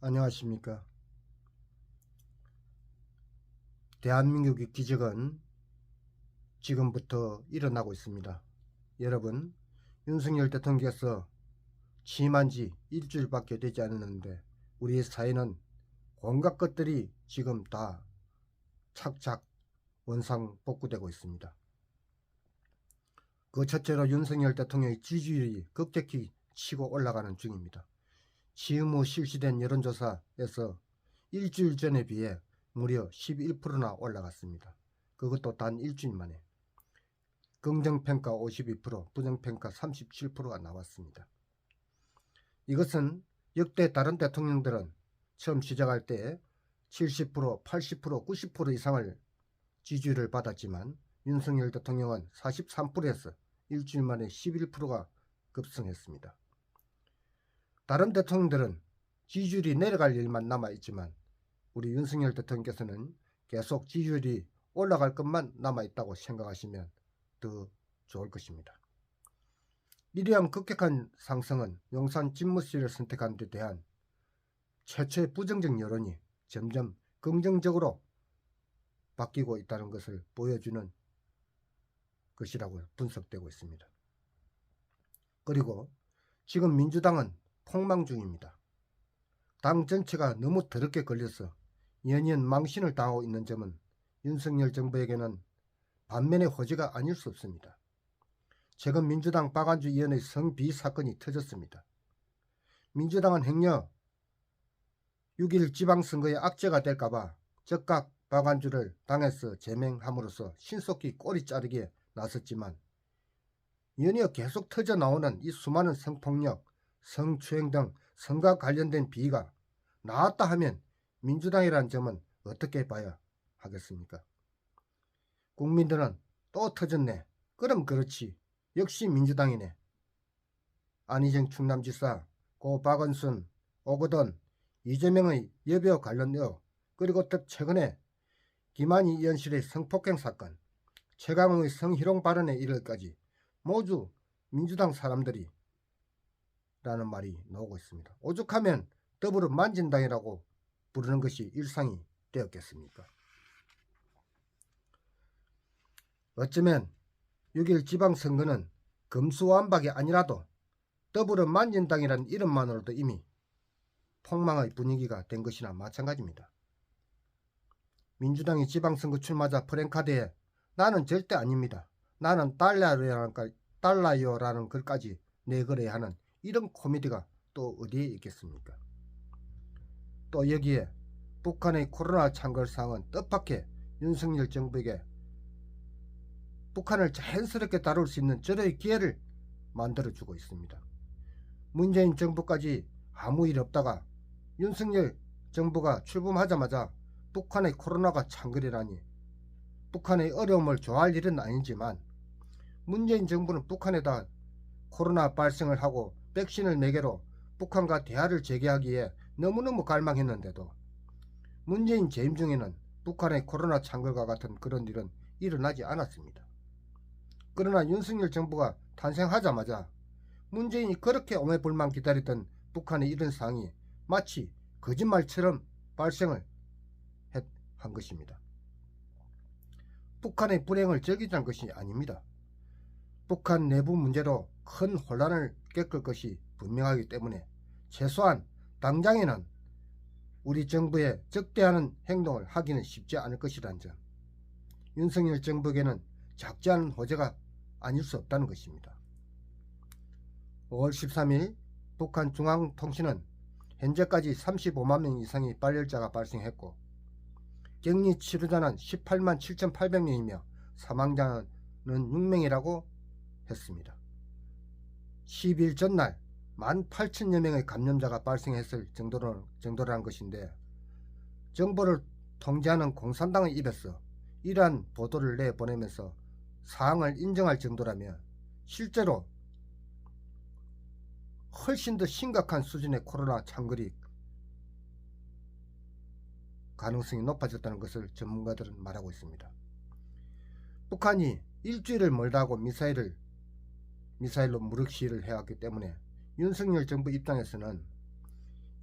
안녕하십니까. 대한민국의 기적은 지금부터 일어나고 있습니다. 여러분, 윤석열 대통령께서 취임한 지 일주일밖에 되지 않았는데 우리 사회는 온갖 것들이 지금 다 착착 원상복구되고 있습니다. 그 첫째로 윤석열 대통령의 지지율이 급격히 치고 올라가는 중입니다. 취임 후 실시된 여론조사에서 일주일 전에 비해 무려 11%나 올라갔습니다. 그것도 단 일주일 만에. 긍정평가 52%, 부정평가 37%가 나왔습니다. 이것은 역대 다른 대통령들은 처음 시작할 때 70%, 80%, 90% 이상을 지지율을 받았지만 윤석열 대통령은 43%에서 일주일 만에 11%가 급성했습니다. 다른 대통령들은 지지율이 내려갈 일만 남아있지만 우리 윤석열 대통령께서는 계속 지지율이 올라갈 것만 남아있다고 생각하시면 더 좋을 것입니다. 이러한 급격한 상승은 용산 집무실을 선택한 데 대한 최초의 부정적 여론이 점점 긍정적으로 바뀌고 있다는 것을 보여주는 것이라고 분석되고 있습니다. 그리고 지금 민주당은 폭망 중입니다. 당 전체가 너무 더럽게 걸려서 연이은 망신을 당하고 있는 점은 윤석열 정부에게는 반면의 호재가 아닐 수 없습니다. 최근 민주당 박안주 의원의 성비 사건이 터졌습니다. 민주당은 행여 6.1 지방선거의 악재가 될까봐 즉각 박안주를 당에서 제명함으로써 신속히 꼬리 자르기에 나섰지만 연이어 계속 터져나오는 이 수많은 성폭력, 성추행 등 성과 관련된 비위가 나왔다 하면 민주당이라는 점은 어떻게 봐야 하겠습니까? 국민들은 또 터졌네. 그럼 그렇지. 역시 민주당이네. 안희정 충남지사, 고 박원순, 오거돈, 이재명의 여배우 관련 의혹, 그리고 또 최근에 김한희 의원실의 성폭행 사건, 최강욱의 성희롱 발언에 이르기까지 모두 민주당 사람들이 라는 말이 나오고 있습니다. 오죽하면 더불어 만진당이라고 부르는 것이 일상이 되었겠습니까? 어쩌면 6.1 지방선거는 금수완박이 아니라도 더불어 만진당이라는 이름만으로도 이미 폭망의 분위기가 된 것이나 마찬가지입니다. 민주당이 지방선거 출마자 프랭카드에 나는 절대 아닙니다. 나는 달라요라는 글까지 내걸어야 하는 이런 코미디가 또 어디에 있겠습니까? 또 여기에 북한의 코로나 창궐상은 뜻밖의 윤석열 정부에게 북한을 자연스럽게 다룰 수 있는 절호의 기회를 만들어주고 있습니다. 문재인 정부까지 아무 일 없다가 윤석열 정부가 출범하자마자 북한의 코로나가 창궐이라니 북한의 어려움을 좋아할 일은 아니지만 문재인 정부는 북한에다 코로나 발생을 하고 백신을 매개로 북한과 대화를 재개하기에 너무너무 갈망했는데도 문재인 재임 중에는 북한의 코로나 창궐과 같은 그런 일은 일어나지 않았습니다. 그러나 윤석열 정부가 탄생하자마자 문재인이 그렇게 오매불만 기다렸던 북한의 이런 상황이 마치 거짓말처럼 발생을 한 것입니다. 북한의 불행을 즐기자는 것이 아닙니다. 북한 내부 문제로 큰 혼란을 겪을 것이 분명하기 때문에 최소한 당장에는 우리 정부에 적대하는 행동을 하기는 쉽지 않을 것이라는 점, 윤석열 정부에게는 작지 않은 호재가 아닐 수 없다는 것입니다. 5월 13일 북한 중앙통신은 현재까지 35만 명 이상의 발열자가 발생했고 격리 치료자는 18만 7,800명이며 사망자는 6명이라고 했습니다. 10일 전날 18,000여 명의 감염자가 발생했을 정도라는 것인데 정부를 통제하는 공산당의 입에서 이러한 보도를 내보내면서 사항을 인정할 정도라면 실제로 훨씬 더 심각한 수준의 코로나 창궐이 가능성이 높아졌다는 것을 전문가들은 말하고 있습니다. 북한이 일주일을 멀다 하고 미사일로 무력 시위를 해왔기 때문에 윤석열 정부 입장에서는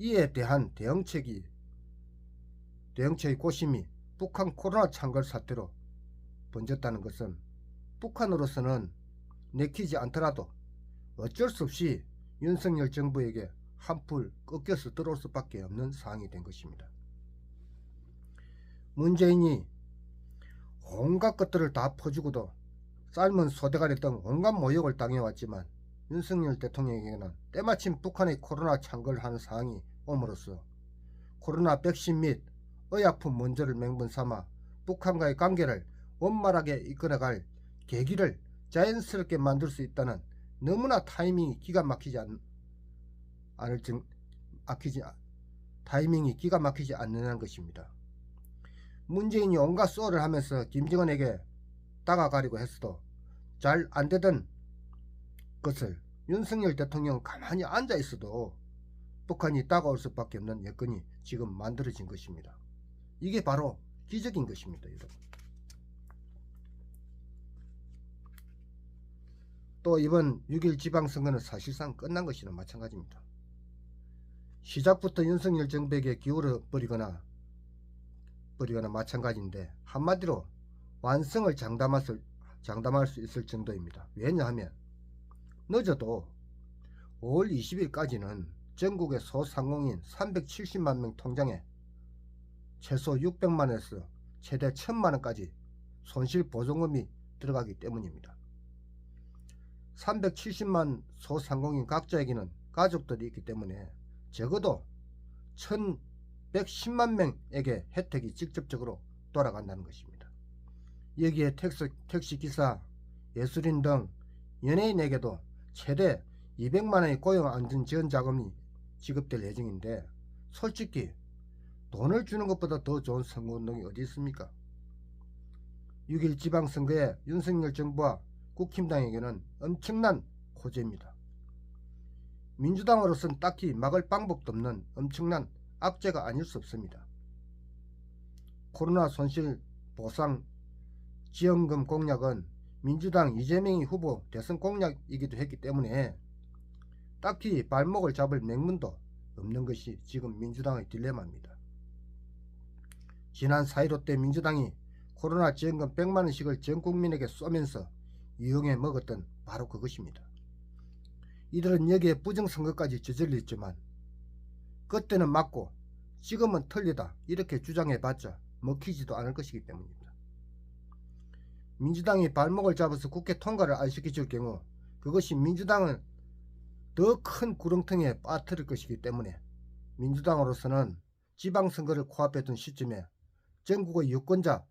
이에 대한 대응책의 고심이 북한 코로나 창궐 사태로 번졌다는 것은 북한으로서는 내키지 않더라도 어쩔 수 없이 윤석열 정부에게 한풀 꺾여서 들어올 수밖에 없는 상황이 된 것입니다. 문재인이 온갖 것들을 다 퍼주고도 삶은 소대가리 등 온갖 모욕을 당해왔지만 윤석열 대통령에게는 때마침 북한의 코로나 창궐하는 상황이 옴으로써 코로나 백신 및 의약품 문제를 명분 삼아 북한과의 관계를 원만하게 이끌어갈 계기를 자연스럽게 만들 수 있다는 너무나 타이밍이 기가 막히지 않느냐는 것입니다. 문재인이 온갖 쏘를 하면서 김정은에게 다가가려고 했어도 잘 안되던 것을 윤석열 대통령은 가만히 앉아있어도 북한이 다가올 수밖에 없는 여건이 지금 만들어진 것입니다. 이게 바로 기적인 것입니다. 여러분. 또 이번 6.1 지방선거는 사실상 끝난 것이나 마찬가지입니다. 시작부터 윤석열 정부에게 기울어 버리거나 마찬가지인데 한마디로 완성을 장담할 수 있을 정도입니다. 왜냐하면 늦어도 5월 20일까지는 전국의 소상공인 370만 명 통장에 최소 600만원에서 최대 1000만원까지 손실보조금이 들어가기 때문입니다. 370만 소상공인 각자에게는 가족들이 있기 때문에 적어도 1110만 명에게 혜택이 직접적으로 돌아간다는 것입니다. 여기에 택시기사, 예술인 등 연예인에게도 최대 200만원의 고용안전지원자금이 지급될 예정인데 솔직히 돈을 주는 것보다 더 좋은 선거운동이 어디 있습니까? 6.1 지방선거에 윤석열 정부와 국힘당에게는 엄청난 호재입니다. 민주당으로서는 딱히 막을 방법도 없는 엄청난 악재가 아닐 수 없습니다. 코로나 손실 보상 지원금 공약은 민주당 이재명이 후보 대선 공약이기도 했기 때문에 딱히 발목을 잡을 맹문도 없는 것이 지금 민주당의 딜레마입니다. 지난 4.15 때 민주당이 코로나 지원금 100만원씩을 전 국민에게 쏘면서 이용해 먹었던 바로 그것입니다. 이들은 여기에 부정선거까지 저질렀지만 그때는 맞고 지금은 틀리다 이렇게 주장해봤자 먹히지도 않을 것이기 때문입니다. 민주당이 발목을 잡아서 국회 통과를 안 시켜줄 경우 그것이 민주당을 더 큰 구렁텅이에 빠뜨릴 것이기 때문에 민주당으로서는 지방선거를 코앞에 둔 시점에 전국의 유권자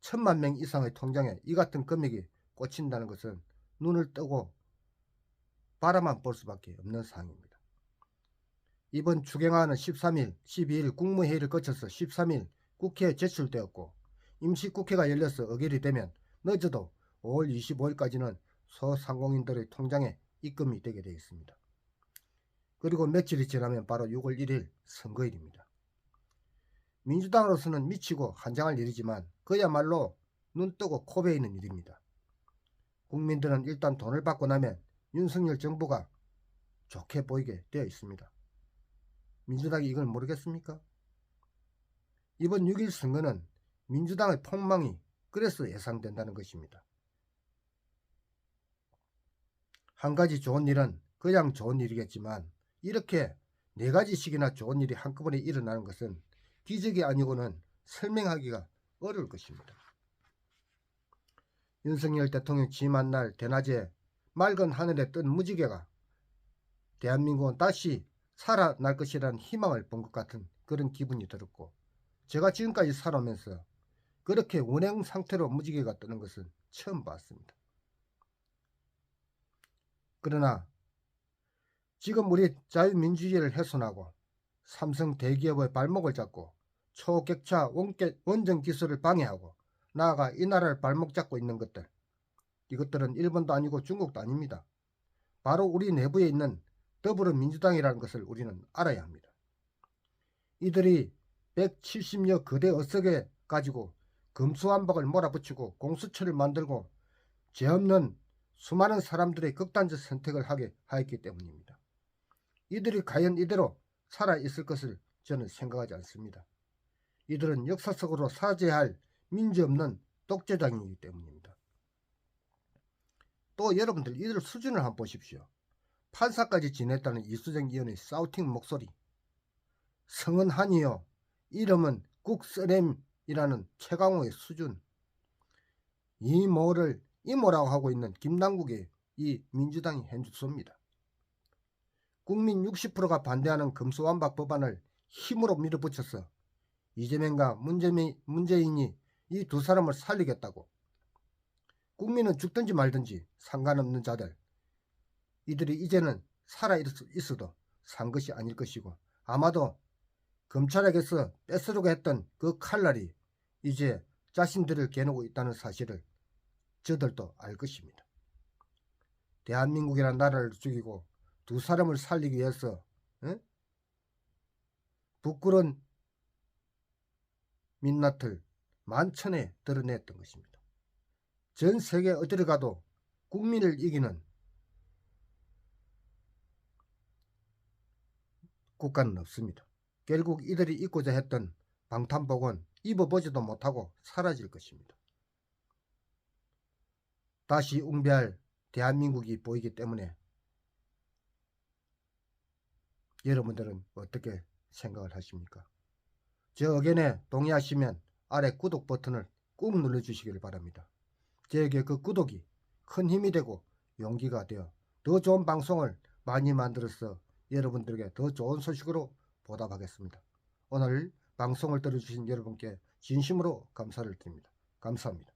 1000만 명 이상의 통장에 이 같은 금액이 꽂힌다는 것은 눈을 뜨고 바라만 볼 수밖에 없는 상황입니다. 이번 추경안은 13일, 12일 국무회의를 거쳐서 13일 국회에 제출되었고 임시국회가 열려서 의결이 되면 늦어도 5월 25일까지는 소상공인들의 통장에 입금이 되게 되어 있습니다. 그리고 며칠이 지나면 바로 6월 1일 선거일입니다. 민주당으로서는 미치고 한장할 일이지만 그야말로 눈 뜨고 코 베이는 일입니다. 국민들은 일단 돈을 받고 나면 윤석열 정부가 좋게 보이게 되어 있습니다. 민주당이 이걸 모르겠습니까? 이번 6.1 선거는 민주당의 폭망이 그래서 예상된다는 것입니다. 한 가지 좋은 일은 그냥 좋은 일이겠지만 이렇게 4가지씩이나 좋은 일이 한꺼번에 일어나는 것은 기적이 아니고는 설명하기가 어려울 것입니다. 윤석열 대통령 취임한 날 대낮에 맑은 하늘에 뜬 무지개가 대한민국은 다시 살아날 것이라는 희망을 본 것 같은 그런 기분이 들었고 제가 지금까지 살아오면서 그렇게 운행 상태로 무지개가 뜨는 것은 처음 봤습니다. 그러나 지금 우리 자유민주주의를 훼손하고 삼성 대기업의 발목을 잡고 초격차 원전 기술을 방해하고 나아가 이 나라를 발목 잡고 있는 것들, 이것들은 일본도 아니고 중국도 아닙니다. 바로 우리 내부에 있는 더불어민주당이라는 것을 우리는 알아야 합니다. 이들이 170여 거대 어석에 가지고 금수완박을 몰아붙이고 공수처를 만들고 죄 없는 수많은 사람들의 극단적 선택을 하게 하였기 때문입니다. 이들이 과연 이대로 살아있을 것을 저는 생각하지 않습니다. 이들은 역사 속으로 사죄해야 할 민지 없는 독재장이기 때문입니다. 또 여러분들 이들 수준을 한번 보십시오. 판사까지 지냈다는 이수정 의원의 사우팅 목소리. 성은 한이요, 이름은 국쓰렘이라는 최강호의 수준. 이모를 이모라고 하고 있는 김남국의 이 민주당이 현주소입니다. 국민 60%가 반대하는 금수완박 법안을 힘으로 밀어붙여서 이재명과 문재인이 이 두 사람을 살리겠다고. 국민은 죽든지 말든지 상관없는 자들, 이들이 이제는 살아있어도 산 것이 아닐 것이고, 아마도 검찰에게서 뺏으려고 했던 그 칼날이 이제 자신들을 겨누고 있다는 사실을 저들도 알 것입니다. 대한민국이라는 나라를 죽이고 두 사람을 살리기 위해서 부끄러운 민낯을 만천에 드러냈던 것입니다. 전 세계 어디를 가도 국민을 이기는 국가는 없습니다. 결국 이들이 입고자 했던 방탄복은 입어보지도 못하고 사라질 것입니다. 다시 웅배할 대한민국이 보이기 때문에 여러분들은 어떻게 생각을 하십니까? 저 의견에 동의하시면 아래 구독 버튼을 꾹 눌러주시길 바랍니다. 저에게 그 구독이 큰 힘이 되고 용기가 되어 더 좋은 방송을 많이 만들어서 여러분들에게 더 좋은 소식으로 보답하겠습니다. 오늘 방송을 들어주신 여러분께 진심으로 감사를 드립니다. 감사합니다.